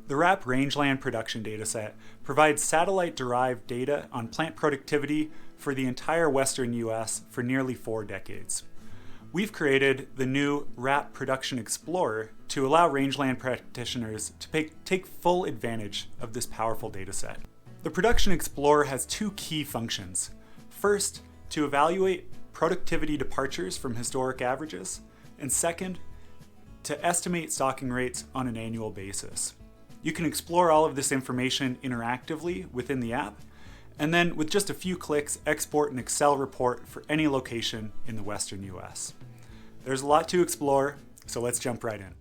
The RAP Rangeland Production Dataset provides satellite-derived data on plant productivity for the entire western U.S. for nearly 4 decades. We've created the new RAP Production Explorer to allow rangeland practitioners to take full advantage of this powerful dataset. The Production Explorer has 2 key functions. First, to evaluate productivity departures from historic averages, and second, to estimate stocking rates on an annual basis. You can explore all of this information interactively within the app, and then with just a few clicks, export an Excel report for any location in the western US. There's a lot to explore, so let's jump right in.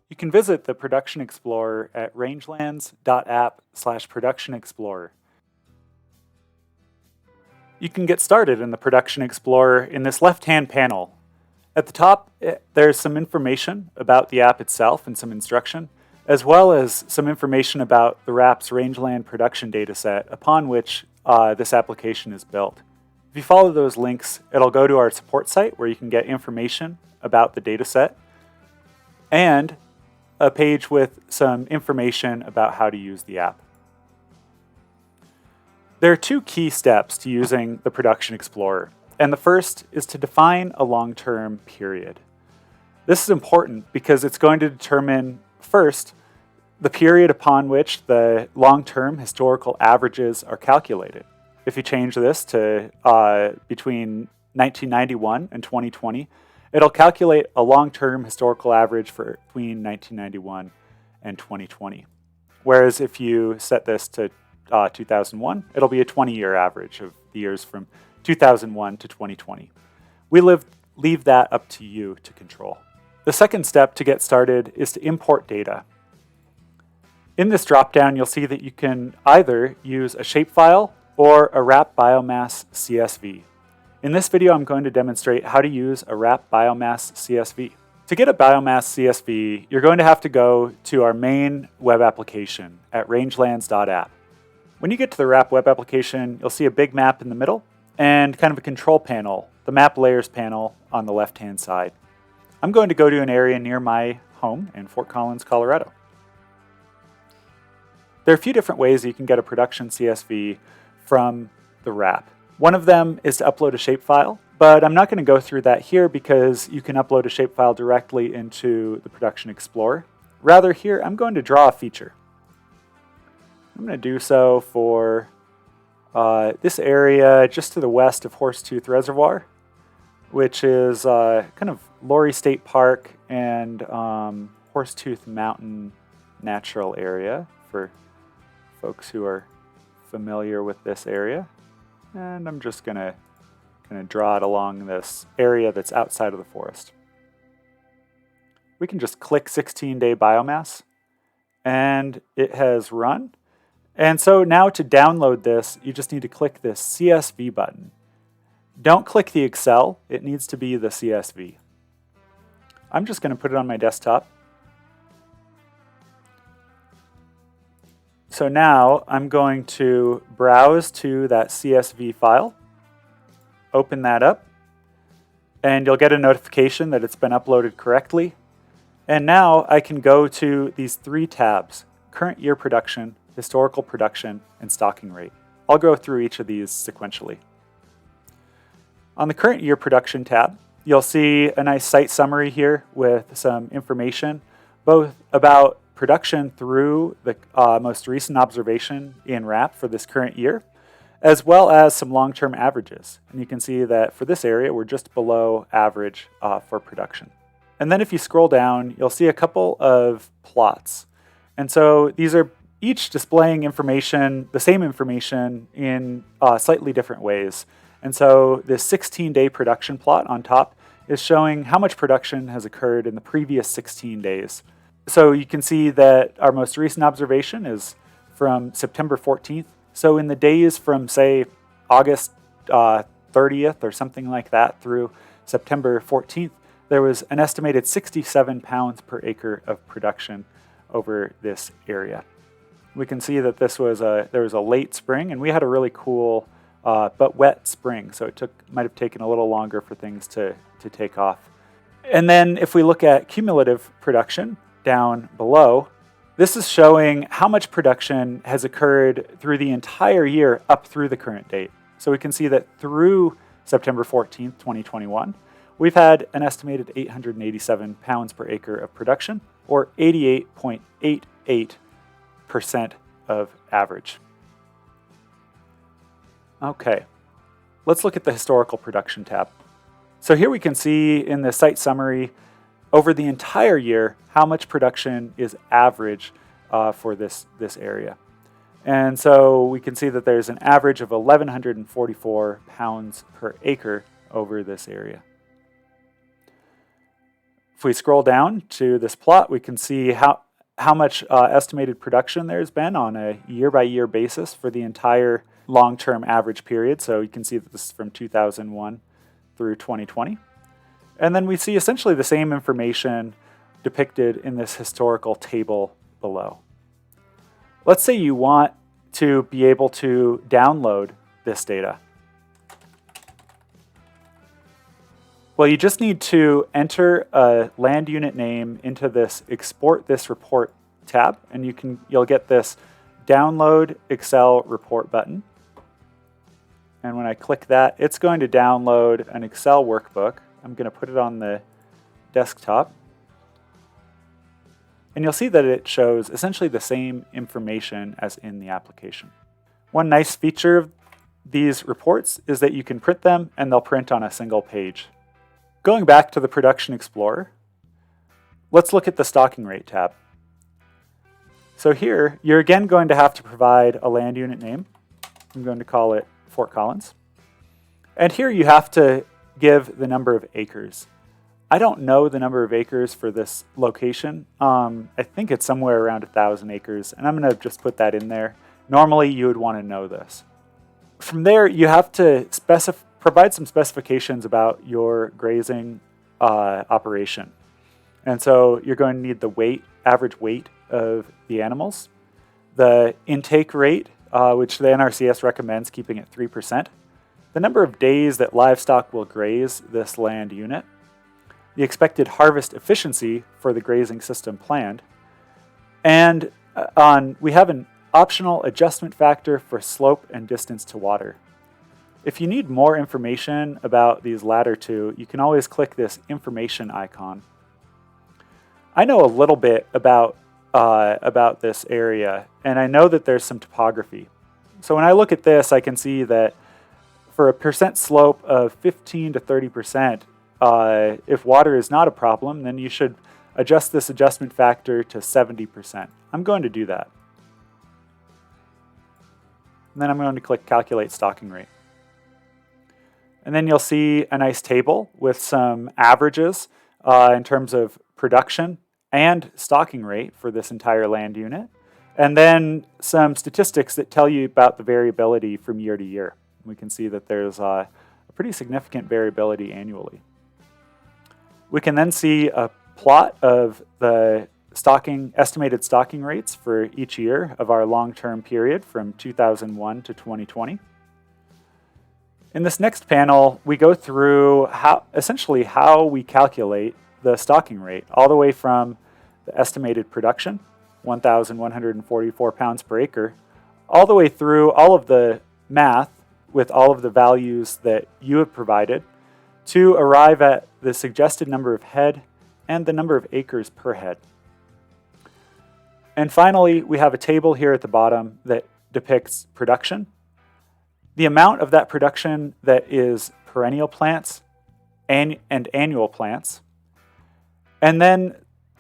You can visit the Production Explorer at rangelands.app/Production Explorer. You can get started in the Production Explorer in this left-hand panel. At the top, there's some information about the app itself and some instruction, as well as some information about the RAP's Rangeland Production Dataset upon which this application is built. If you follow those links, it'll go to our support site where you can get information about the dataset and a page with some information about how to use the app. There are 2 key steps to using the Production Explorer, and the first is to define a long-term period. This is important because it's going to determine, first, the period upon which the long-term historical averages are calculated. If you change this to between 1991 and 2020, it'll calculate a long-term historical average for between 1991 and 2020. Whereas if you set this to 2001, it'll be a 20-year average of the years from 2001 to 2020. We leave that up to you to control. The second step to get started is to import data. In this dropdown, you'll see that you can either use a shapefile or a RAP Biomass CSV. In this video, I'm going to demonstrate how to use a RAP Biomass CSV. To get a Biomass CSV, you're going to have to go to our main web application at rangelands.app. When you get to the RAP web application, you'll see a big map in the middle and kind of a control panel, the map layers panel on the left-hand side. I'm going to go to an area near my home in Fort Collins, Colorado. There are a few different ways you can get a production CSV from the RAP. One of them is to upload a shapefile, but I'm not going to go through that here because you can upload a shapefile directly into the Production Explorer. Rather, here I'm going to draw a feature. I'm going to do so for this area just to the west of Horsetooth Reservoir, which is kind of Lorry State Park and Horsetooth Mountain Natural Area for folks who are familiar with this area. And I'm just going to kind of draw it along this area that's outside of the forest. We can just click 16-day biomass, and it has run. And so now to download this, you just need to click this CSV button. Don't click the Excel, it needs to be the CSV. I'm just going to put it on my desktop. So now I'm going to browse to that CSV file, open that up, and you'll get a notification that it's been uploaded correctly. And now I can go to these 3 tabs: current year production, historical production, and stocking rate. I'll go through each of these sequentially. On the current year production tab, you'll see a nice site summary here with some information, both about production through the most recent observation in RAP for this current year, as well as some long-term averages. And you can see that for this area, we're just below average for production. And then if you scroll down, you'll see a couple of plots. And so these are each displaying information, the same information in slightly different ways. And so this 16-day production plot on top is showing how much production has occurred in the previous 16 days. So you can see that our most recent observation is from September 14th. So in the days from, say, August 30th or something like that through September 14th, there was an estimated 67 pounds per acre of production over this area. We can see that there was a late spring, and we had a really cool but wet spring, so it might have taken a little longer for things to take off. And then if we look at cumulative production down below, this is showing how much production has occurred through the entire year up through the current date. So we can see that through September 14th, 2021, we've had an estimated 887 pounds per acre of production, or 88.88% of average. Okay, let's look at the historical production tab. So here we can see in the site summary over the entire year how much production is average for this area. And so we can see that there's an average of 1,144 pounds per acre over this area. If we scroll down to this plot, we can see how much estimated production there's been on a year-by-year basis for the entire long-term average period. So you can see that this is from 2001 through 2020. And then we see essentially the same information depicted in this historical table below. Let's say you want to be able to download this data. Well, you just need to enter a land unit name into this Export This Report tab, and you'll get this Download Excel Report button. And when I click that, it's going to download an Excel workbook. I'm going to put it on the desktop. And you'll see that it shows essentially the same information as in the application. One nice feature of these reports is that you can print them and they'll print on a single page. Going back to the Production Explorer, let's look at the Stocking Rate tab. So here, you're again going to have to provide a land unit name. I'm going to call it Fort Collins. And here you have to give the number of acres. I don't know the number of acres for this location. I think it's somewhere around 1,000 acres, and I'm going to just put that in there. Normally, you would want to know this. From there, you have to provide some specifications about your grazing operation. And so you're going to need the average weight of the animals, the intake rate, which the NRCS recommends keeping at 3%, the number of days that livestock will graze this land unit, the expected harvest efficiency for the grazing system planned, and we have an optional adjustment factor for slope and distance to water. If you need more information about these latter two, you can always click this information icon. I know a little bit about this area, and I know that there's some topography. So when I look at this, I can see that for a percent slope of 15 to 30%, if water is not a problem, then you should adjust this adjustment factor to 70%. I'm going to do that. And then I'm going to click Calculate Stocking Rate. And then you'll see a nice table with some averages in terms of production and stocking rate for this entire land unit. And then some statistics that tell you about the variability from year to year. We can see that there's a pretty significant variability annually. We can then see a plot of the estimated stocking rates for each year of our long-term period from 2001 to 2020. In this next panel, we go through essentially how we calculate the stocking rate, all the way from the estimated production, 1,144 pounds per acre, all the way through all of the math with all of the values that you have provided to arrive at the suggested number of head and the number of acres per head. And finally, we have a table here at the bottom that depicts production, the amount of that production that is perennial plants and annual plants, and then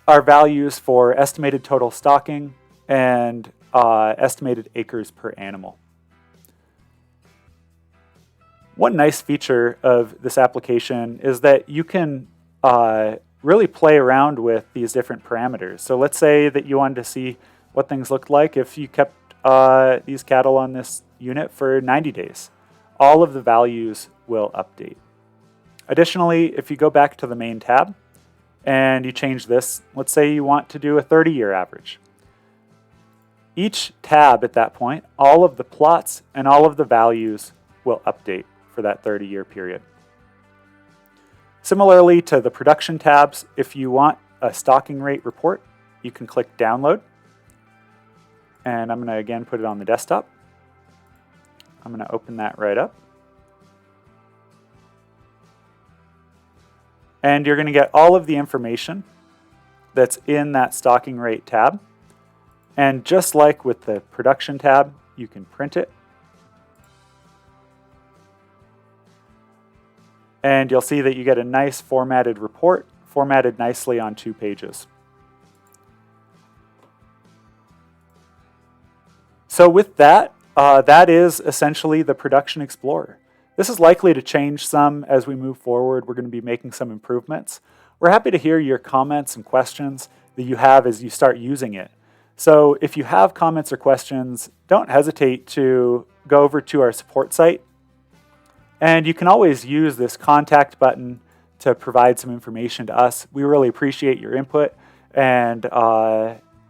our values for estimated total stocking and estimated acres per animal. One nice feature of this application is that you can really play around with these different parameters. So let's say that you wanted to see what things looked like if you kept these cattle on this unit for 90 days. All of the values will update. Additionally, if you go back to the main tab and you change this, let's say you want to do a 30-year average. Each tab at that point, all of the plots and all of the values will update for that 30-year period. Similarly to the production tabs, if you want a stocking rate report, you can click download. And I'm going to again put it on the desktop. I'm going to open that right up. And you're going to get all of the information that's in that stocking rate tab. And just like with the production tab, you can print it. And you'll see that you get a nice formatted report, formatted nicely on 2 pages. So with that, that is essentially the Production Explorer. This is likely to change some as we move forward. We're going to be making some improvements. We're happy to hear your comments and questions that you have as you start using it. So if you have comments or questions, don't hesitate to go over to our support site. And you can always use this contact button to provide some information to us. We really appreciate your input. And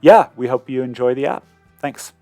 yeah, we hope you enjoy the app. Thanks.